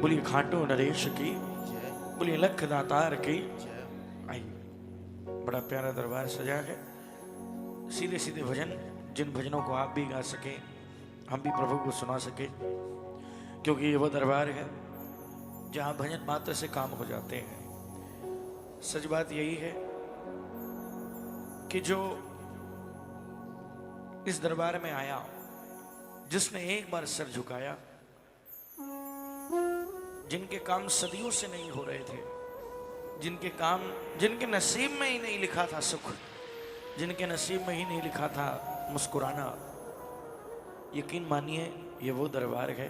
बोलिए खाटू नरेश की, बोलिए लख दातार की। आई बड़ा प्यारा दरबार सजा है। सीधे सीधे भजन, जिन भजनों को आप भी गा सके, हम भी प्रभु को सुना सके, क्योंकि ये वो दरबार है जहां भजन मात्र से काम हो जाते हैं। सच बात यही है कि जो इस दरबार में आया, जिसने एक बार सर झुकाया, जिनके काम सदियों से नहीं हो रहे थे, जिनके काम, जिनके नसीब में ही नहीं लिखा था सुख, जिनके नसीब में ही नहीं लिखा था मुस्कुराना, यकीन मानिए ये वो दरबार है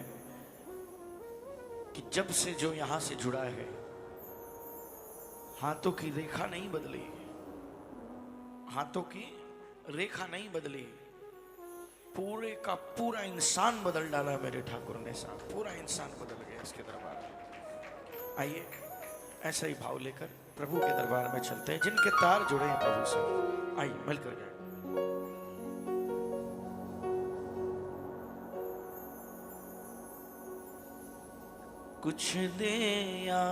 कि जब से जो यहां से जुड़ा है, हाथों की रेखा नहीं बदली, हाथों की रेखा नहीं बदली, पूरे का पूरा इंसान बदल डाला मेरे ठाकुर ने साहब, पूरा इंसान बदल गया इसके दरबार में। आइए ऐसा ही भाव लेकर प्रभु के दरबार में चलते हैं, जिनके तार जुड़े हैं प्रभु से। आइए मिलकर जाए। कुछ दे या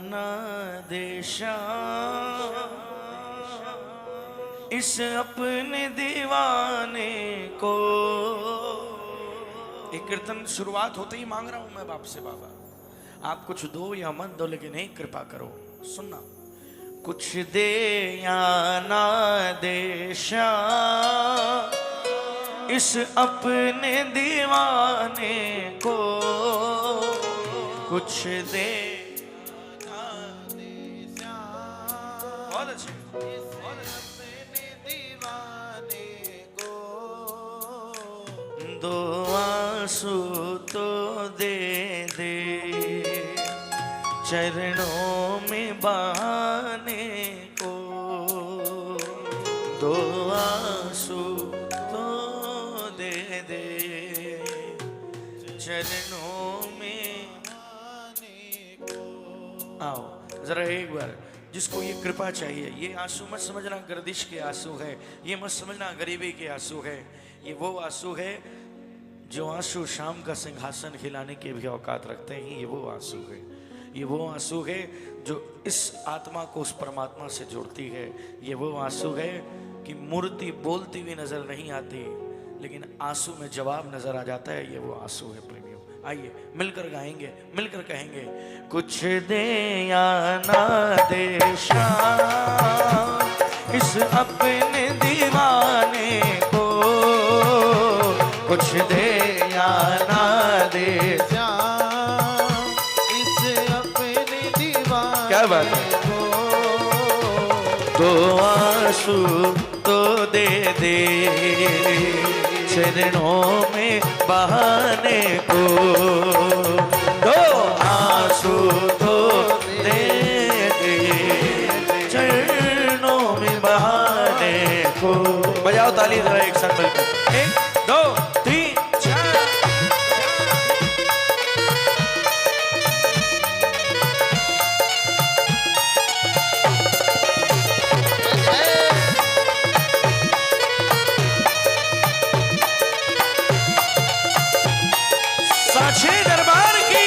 ना देशा इस अपने दीवाने को। एक कीर्तन शुरुआत होते ही मांग रहा हूं मैं बाप से, बाबा आप कुछ दो या मत दो, लेकिन एक कृपा करो, सुनना। कुछ दे या ना देशा इस अपने दीवाने को, कुछ दे। बहुत अच्छे, दो आंसू तो दे दे चरणों में बहाने को, दो आंसू तो दे दे चरणों में बहाने को। आओ जरा एक बार, जिसको ये कृपा चाहिए, ये आंसू मत समझना गर्दिश के आंसू है, ये मत समझना गरीबी के आंसू है, ये वो आंसू है जो आंसू शाम का सिंहासन खिलाने के भी औकात रखते हैं। ये वो आंसू है, ये वो आंसू है जो इस आत्मा को उस परमात्मा से जोड़ती है। ये वो आंसू है कि मूर्ति बोलती हुई नजर नहीं आती, लेकिन आंसू में जवाब नजर आ जाता है। ये वो आंसू है प्रेमियों। आइए मिलकर गाएंगे, मिलकर कहेंगे। कुछ दे या ना दे शाम इस अपने दीवाने को, कुछ दे या ना दे शाम इस अपने दीवाने, क्या बात है, दो आंसू तो दे दे चरणों में बहाने को, दो आंसू तो दे दे चरणों में बहाने को। बजाओ ताली जरा एक साथ मिलकर, एक दो तीन चार। साक्षी दरबार की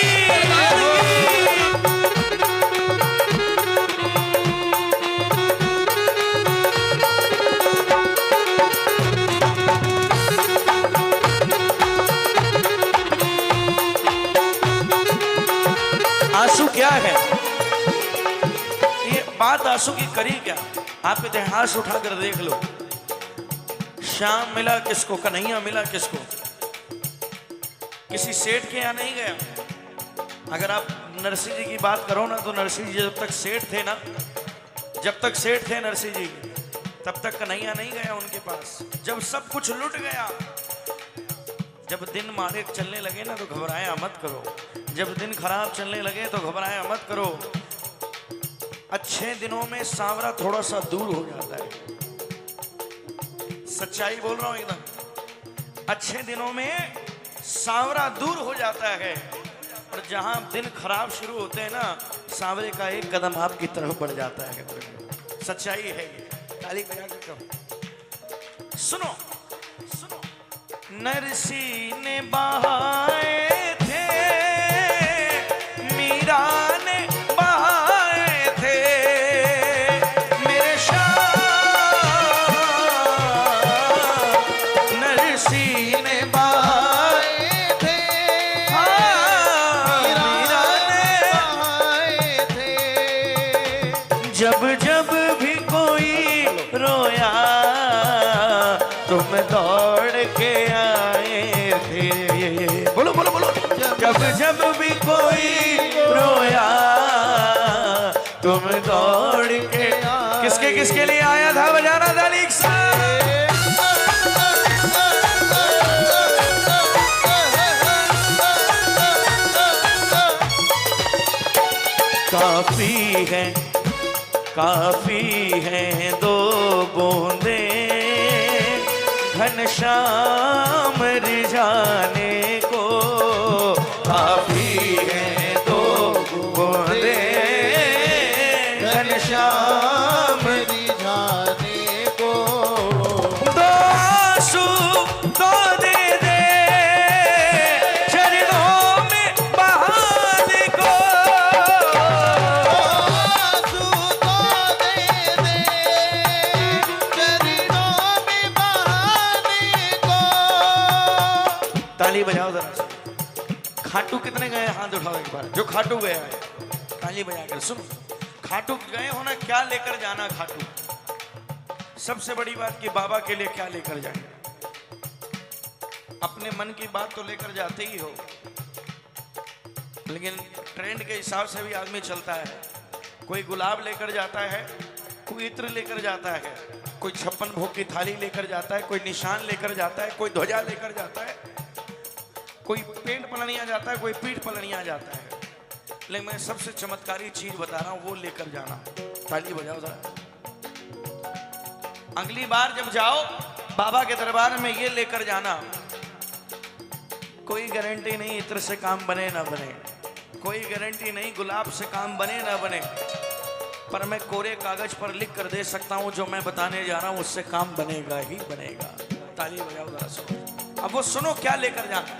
आंसू क्या है, ये बात आंसू की करी क्या, आप इतिहास उठाकर देख लो। श्याम मिला किसको, कन्हैया मिला किसको, किसी सेठ के यहाँ नहीं गया। अगर आप नरसिंह जी की बात करो ना, तो नरसिंह जी जब तक सेठ थे ना, जब तक सेठ थे नरसिंह जी, तब तक कन्हैया नहीं गया उनके पास। जब सब कुछ लुट गया, जब दिन माड़े चलने लगे ना, तो घबराया मत करो। जब दिन खराब चलने लगे तो घबराया मत करो। अच्छे दिनों में सांवरा थोड़ा सा दूर हो जाता है, सच्चाई बोल रहा हूं एकदम। अच्छे दिनों में सांवरा दूर हो जाता है, और जहां दिन खराब शुरू होते हैं ना, सांवरे का एक कदम आपकी तरफ बढ़ जाता है। सच्चाई है ये, ताली बजा के कहो। सुनो सुनो, नरसी ने बहाए थे जब जब भी कोई रोया तुम दौड़ के आए थे। बोलो बोलो बोलो। जब जब भी कोई रोया तुम दौड़ के। किसके किसके लिए आया था? बजाना था लीक काफी है दो बूंदे घनश्याम रिझाने को। काफी है दो बूंदे घनश्याम रिझाने को। दो आंसू तो दे दे चरणों में बहाने को। आंसू तो दे दे चरणों में बहाने को। ताली बजाओ जरा। खाटू कितने गए? हाथ उठाओ एक बार। जो खाटू गया है ताली बजाकर सुनो। खाटू गए हो ना, क्या लेकर जाना खाटू? सबसे बड़ी बात कि बाबा के लिए क्या लेकर जाए। अपने मन की बात तो लेकर जाते ही हो, लेकिन ट्रेंड के हिसाब से भी आदमी चलता है। कोई गुलाब लेकर जाता है, कोई इत्र लेकर जाता है, कोई 56 भोग की थाली लेकर जाता है, कोई निशान लेकर जाता है, कोई ध्वजा लेकर जाता है, कोई पेट पलनिया जाता है, कोई पीठ पलनिया जाता है। लेकिन मैं सबसे चमत्कारी चीज बता रहा हूं, वो लेकर जाना। ताली बजाओ जरा। अगली बार जब जाओ बाबा के दरबार में ये लेकर जाना। कोई गारंटी नहीं इत्र से काम बने ना बने, कोई गारंटी नहीं गुलाब से काम बने ना बने, पर मैं कोरे कागज पर लिख कर दे सकता हूं जो मैं बताने जा रहा हूं उससे काम बनेगा ही बनेगा। ताली बजाओ जरा सुनो। अब वो सुनो क्या लेकर जाना।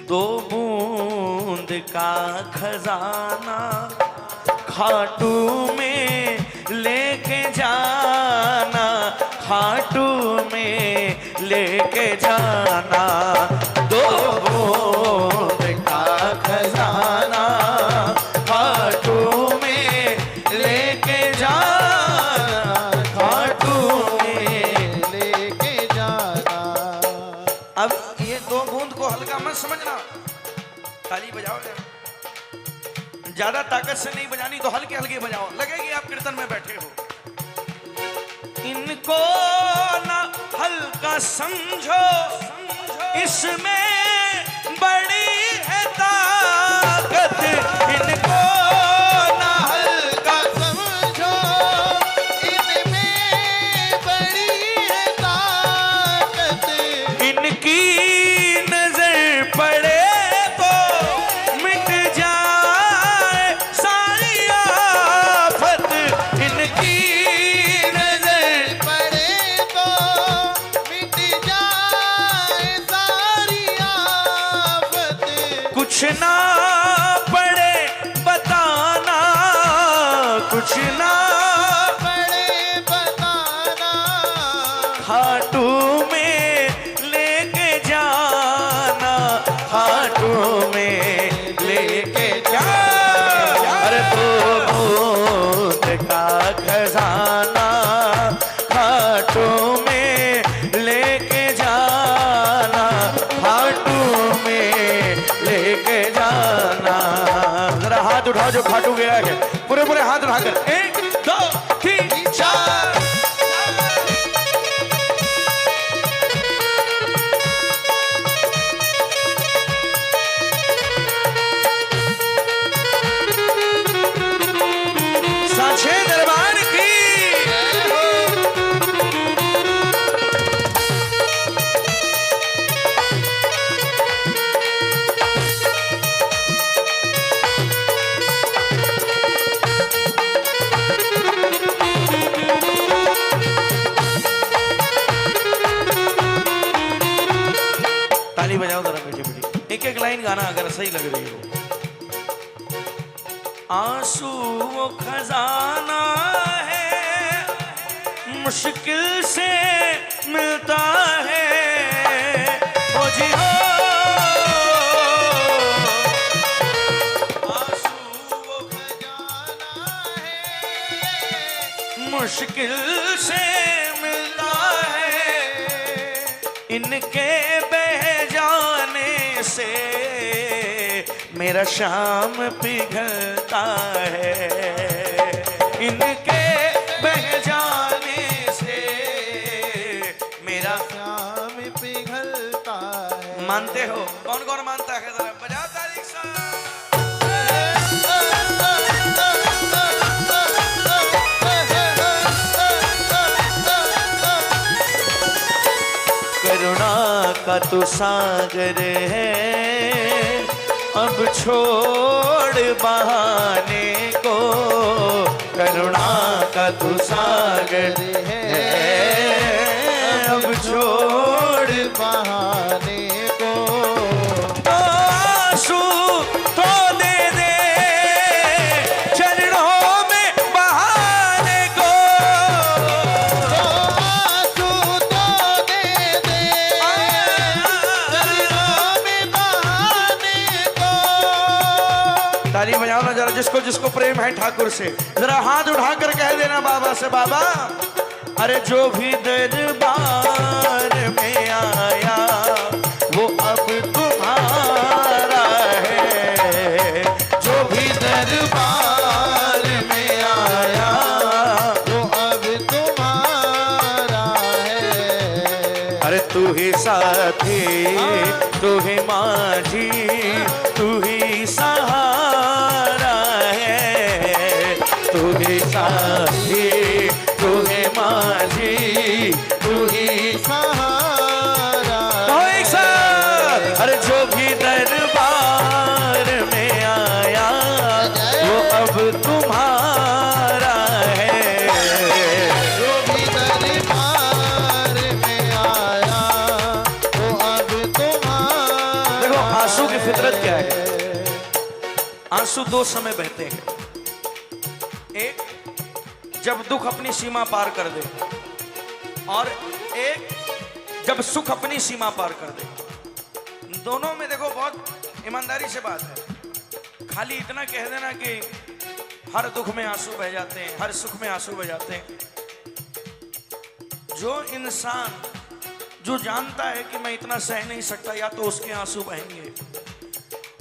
दो बूंद का खजाना खाटू में लेके जाना, खाटू में लेके जाना। दो बूंद का खजाना खाटू में लेके जाना, खाटू में लेके जाना। अब ये दो बूंद को हल्का मत समझना। ताली बजाओ। ज्यादा ताकत से नहीं बजानी तो हल्के हल्के बजाओ, लगेगी आप कीर्तन में बैठे हो। इनको ना हल्का समझो, इसमें बड़ी है ताकत। इनको ना हल्का समझो, इनमें बड़ी है ताकत। इनकी नजर पड़े तो मिट जाए सारी आफत। इनकी नजर पड़े तो मिट जाए सारी आफत। कुछ ना पड़े बताना, कुछ ना पड़े बताना, खाटू में लेके जाना, खाटू में लेके जाना। अरे दो बूंद का खजाना खाटू में लेके जाना, खाटू में लेके जाना। जरा हाथ उठाओ जो खाटू गया है, पूरे पूरे हाथ उठाकर 1 2 3 4। साचे दरबार की ताली बजाओ जरा बेटी बेटी। एक एक लाइन गाना अगर सही लग रही हो। आंसू वो खजाना है मुश्किल से मिलता है, ओ जी हो। आंसू वो खजाना है मुश्किल से मिलता है, इनके बह जाने से मेरा शाम पिघलता है, इनके बह जाने से मेरा शाम पिघलता है। मानते हो? कौन कौन मानता है? जरा बजाओ ताली सा। करुणा का तू सागर है, अब छोड़ बहाने को, करुणा का तू सागर है, अब छोड़ बहाने को। आंसू तो दे दे चरणों में बहाने को, आंसू तो दे दे चरणों में बहाने को। ताली बजाओ ना जरा, जिसको जिसको प्रेम है ठाकुर से, जरा हाथ उठाकर कह देना बाबा से, बाबा अरे जो भी दरबार में आया वो अब तुम्हारा है, जो भी दरबार में आया वो अब तुम्हारा है। अरे तू ही साथी, तू ही माझी, तू ही सहारा है, तू ही साथी, तू ही माझी, तू ही सहारा। एक साथ। अरे जो भी दरबार में आया वो अब तुम्हारा है, जो भी दरबार में आया वो अब तुम्हारा। देखो आंसू की फितरत क्या है? आंसू दो समय बहते हैं, एक जब दुख अपनी सीमा पार कर दे, और एक जब सुख अपनी सीमा पार कर दे। दोनों में देखो बहुत ईमानदारी से बात है। खाली इतना कह देना कि हर दुख में आंसू बह जाते हैं, हर सुख में आंसू बह जाते हैं। जो इंसान जो जानता है कि मैं इतना सह नहीं सकता, या तो उसके आंसू बहेंगे,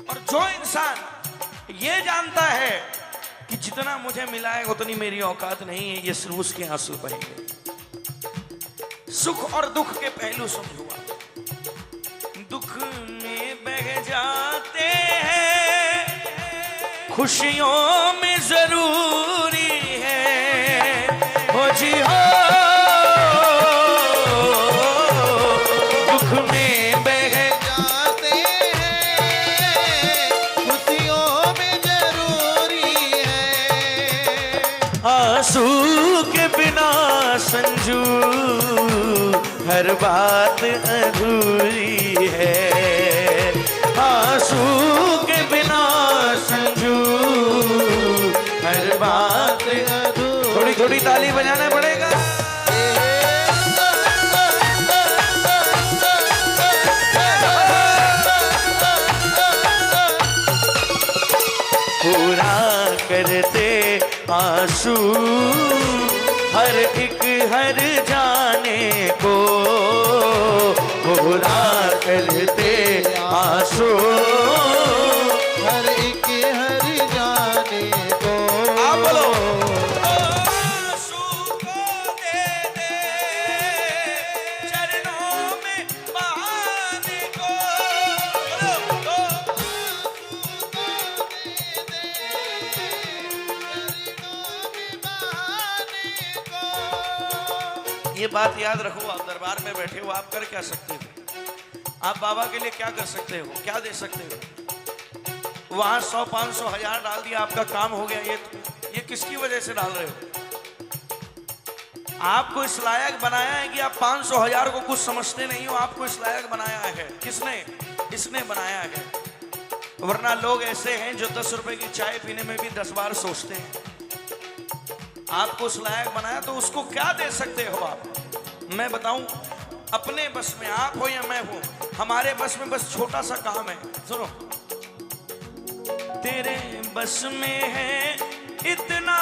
और जो इंसान ये जानता है कि जितना मुझे मिला है उतनी मेरी औकात नहीं है, ये सिर्फ उसके आंसू बहेंगे। सुख और दुख के पहलू समझो। दुख में बह जाते हैं, खुशियों में जरूरी है, हो जी हो। दुख में बह जाते हैं, खुशियों में जरूरी है। आंसू के बिना संजू हर बात अधूरी है, आंसू के बिना संजू हर बात अधूरी। थोड़ी थोड़ी ताली बजाना पड़ेगा। पूरा करते आंसू हर एक हर जाने को, पूरा करते आंसू हर एक हर जाने को। आप बोलो। आंसू को दे दे चरणों में बहाने को, ये बात याद रखो। आप दरबार में बैठे हो, आप कर क्या सकते हो? आप बाबा के लिए क्या कर सकते हो, क्या दे सकते हो? वहां 100, 500, 1000 डाल दिया, आपका काम हो गया। ये किसकी वजह से डाल रहे हो? आपको इस लायक बनाया है कि आप 500, 1000 को कुछ समझते नहीं हो। आपको इस लायक बनाया है किसने? इसने बनाया है। वरना लोग ऐसे हैं जो 10 रुपए की चाय पीने में भी 10 बार सोचते हैं। आपको उस लायक बनाया तो उसको क्या दे सकते हो आप? मैं बताऊं, अपने बस में आप हो या मैं हूं, हमारे बस में बस छोटा सा काम है। सुनो, तेरे बस में है इतना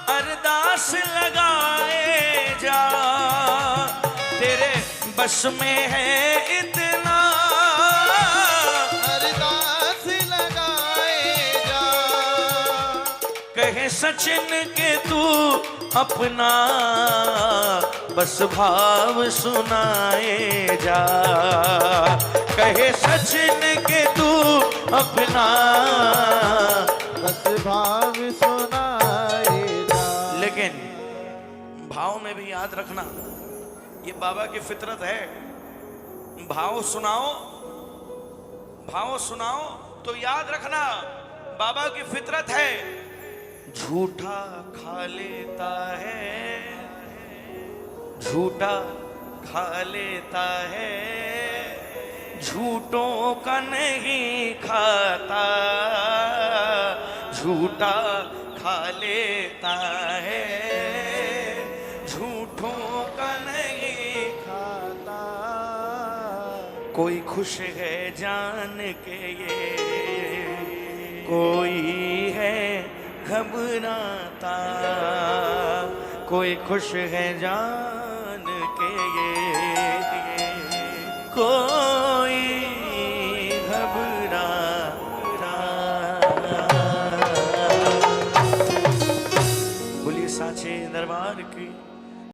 अरदास दास लगाए जा, तेरे बस में है इतना, अरदास लगाए जा। कहे सचिन के तू अपना बस भाव सुनाए जा, कहे सचिन के तू अपना बस भाव सुनाए जा। लेकिन भाव में भी याद रखना, ये बाबा की फितरत है। भाव सुनाओ, भाव सुनाओ तो याद रखना बाबा की फितरत है। झूठा खा लेता है, झूठा खा लेता है, झूठों का नहीं खाता, झूठा खा लेता है, झूठों का नहीं खाता। कोई खुश है जान के ये, कोई है घबराता, कोई खुश है जान